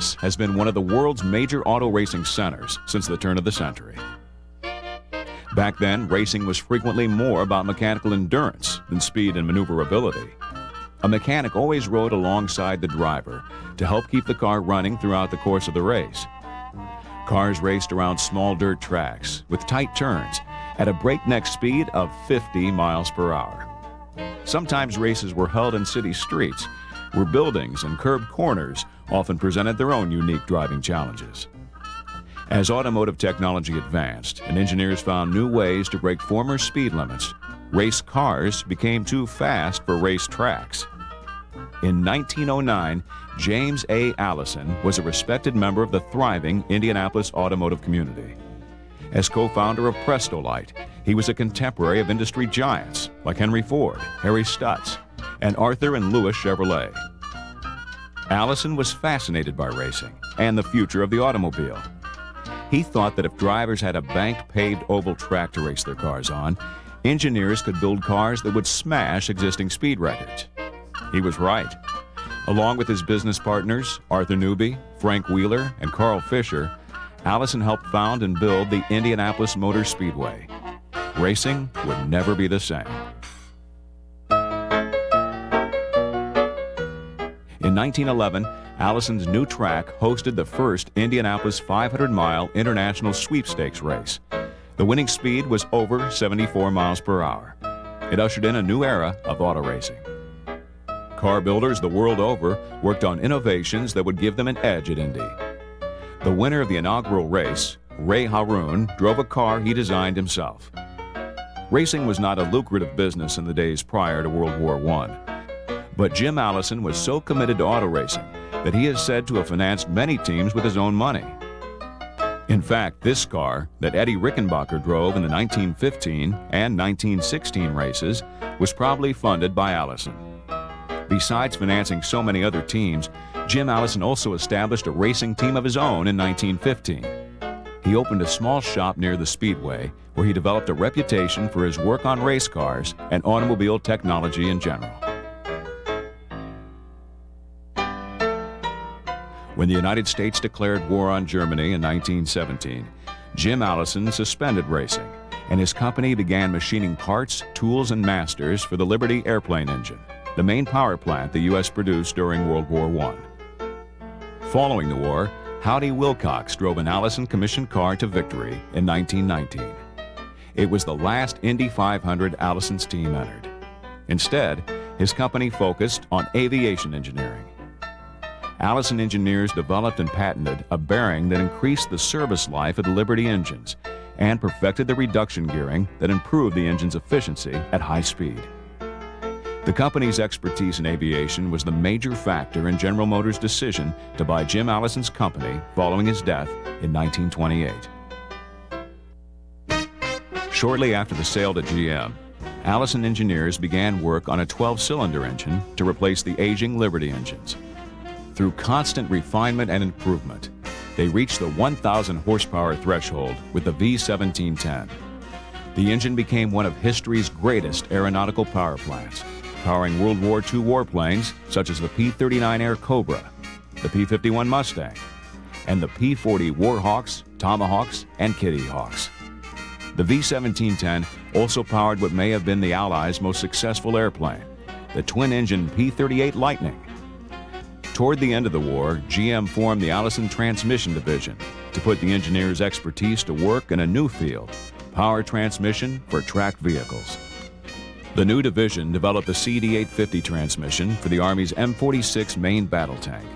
Indianapolis has been one of the world's major auto racing centers since the turn of the century. Back then, racing was frequently more about mechanical endurance than speed and maneuverability. A mechanic always rode alongside the driver to help keep the car running throughout the course of the race. Cars raced around small dirt tracks with tight turns at a breakneck speed of 50 miles per hour. Sometimes races were held in city streets, where buildings and curved corners often presented their own unique driving challenges. As automotive technology advanced and engineers found new ways to break former speed limits, race cars became too fast for race tracks. In 1909, James A. Allison was a respected member of the thriving Indianapolis automotive community. As co-founder of Prestolite, he was a contemporary of industry giants like Henry Ford, Harry Stutz, and Arthur and Louis Chevrolet. Allison was fascinated by racing and the future of the automobile. He thought that if drivers had a banked, paved oval track to race their cars on, engineers could build cars that would smash existing speed records. He was right. Along with his business partners, Arthur Newby, Frank Wheeler, and Carl Fisher, Allison helped found and build the Indianapolis Motor Speedway. Racing would never be the same. In 1911, Allison's new track hosted the first Indianapolis 500-mile international sweepstakes race. The winning speed was over 74 miles per hour. It ushered in a new era of auto racing. Car builders the world over worked on innovations that would give them an edge at Indy. The winner of the inaugural race, Ray Harroun, drove a car he designed himself. Racing was not a lucrative business in the days prior to World War I. But Jim Allison was so committed to auto racing that he is said to have financed many teams with his own money. In fact, this car that Eddie Rickenbacker drove in the 1915 and 1916 races was probably funded by Allison. Besides financing so many other teams, Jim Allison also established a racing team of his own in 1915. He opened a small shop near the Speedway where he developed a reputation for his work on race cars and automobile technology in general. When the United States declared war on Germany in 1917, Jim Allison suspended racing, and his company began machining parts, tools, and masters for the Liberty airplane engine, the main power plant the U.S. produced during World War I. Following the war, Howdy Wilcox drove an Allison commissioned car to victory in 1919. It was the last Indy 500 Allison's team entered. Instead, his company focused on aviation engineering. Allison engineers developed and patented a bearing that increased the service life of the Liberty engines and perfected the reduction gearing that improved the engine's efficiency at high speed. The company's expertise in aviation was the major factor in General Motors' decision to buy Jim Allison's company following his death in 1928. Shortly after the sale to GM, Allison engineers began work on a 12-cylinder engine to replace the aging Liberty engines. Through constant refinement and improvement, they reached the 1,000 horsepower threshold with the V1710. The engine became one of history's greatest aeronautical power plants, powering World War II warplanes such as the P-39 Air Cobra, the P-51 Mustang, and the P-40 Warhawks, Tomahawks, and Kitty Hawks. The V1710 also powered what may have been the Allies' most successful airplane, the twin-engine P-38 Lightning. Toward the end of the war, GM formed the Allison Transmission Division to put the engineers' expertise to work in a new field, power transmission for tracked vehicles. The new division developed the CD-850 transmission for the Army's M46 main battle tank.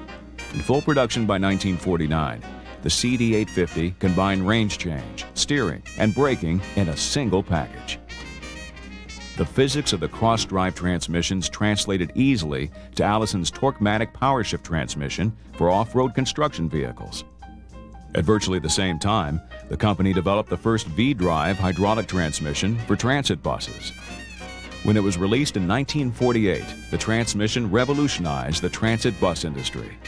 In full production by 1949, the CD-850 combined range change, steering, and braking in a single package. The physics of the cross-drive transmissions translated easily to Allison's Torquematic power-shift transmission for off-road construction vehicles. At virtually the same time, the company developed the first V-drive hydraulic transmission for transit buses. When it was released in 1948, the transmission revolutionized the transit bus industry.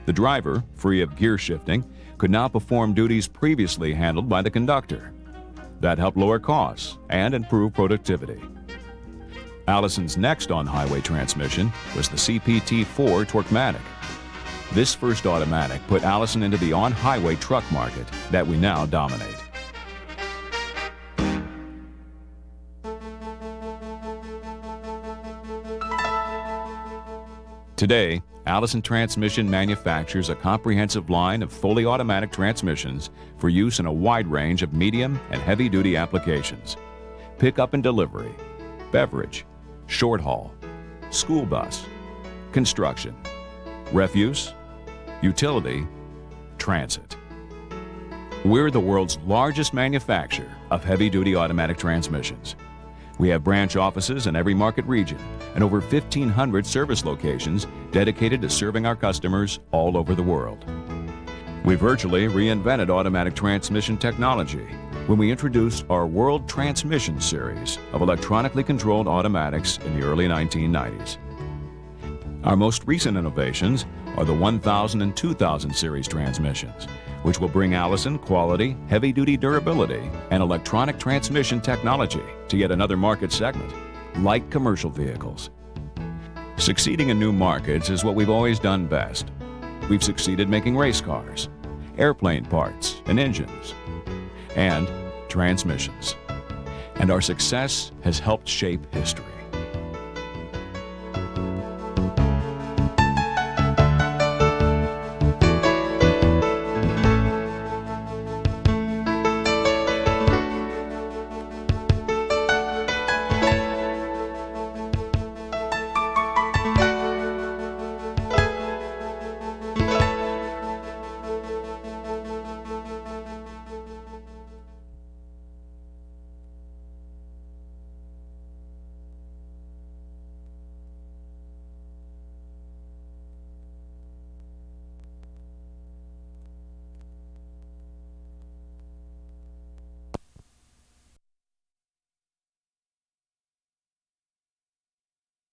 The driver, free of gear shifting, could now perform duties previously handled by the conductor. That helped lower costs and improve productivity. Allison's next on-highway transmission was the CPT-4 Torquematic. This first automatic put Allison into the on-highway truck market that we now dominate. Today, Allison Transmission manufactures a comprehensive line of fully automatic transmissions for use in a wide range of medium and heavy-duty applications: pickup and delivery, beverage, short haul, school bus, construction, refuse, utility, transit. We're the world's largest manufacturer of heavy-duty automatic transmissions. We have branch offices in every market region and over 1,500 service locations dedicated to serving our customers all over the world. We virtually reinvented automatic transmission technology when we introduced our World Transmission series of electronically controlled automatics in the early 1990s. Our most recent innovations are the 1000 and 2000 series transmissions, which will bring Allison quality, heavy-duty durability, and electronic transmission technology to yet another market segment, light commercial vehicles. Succeeding in new markets is what we've always done best. We've succeeded making race cars, airplane parts and engines, and transmissions. And our success has helped shape history.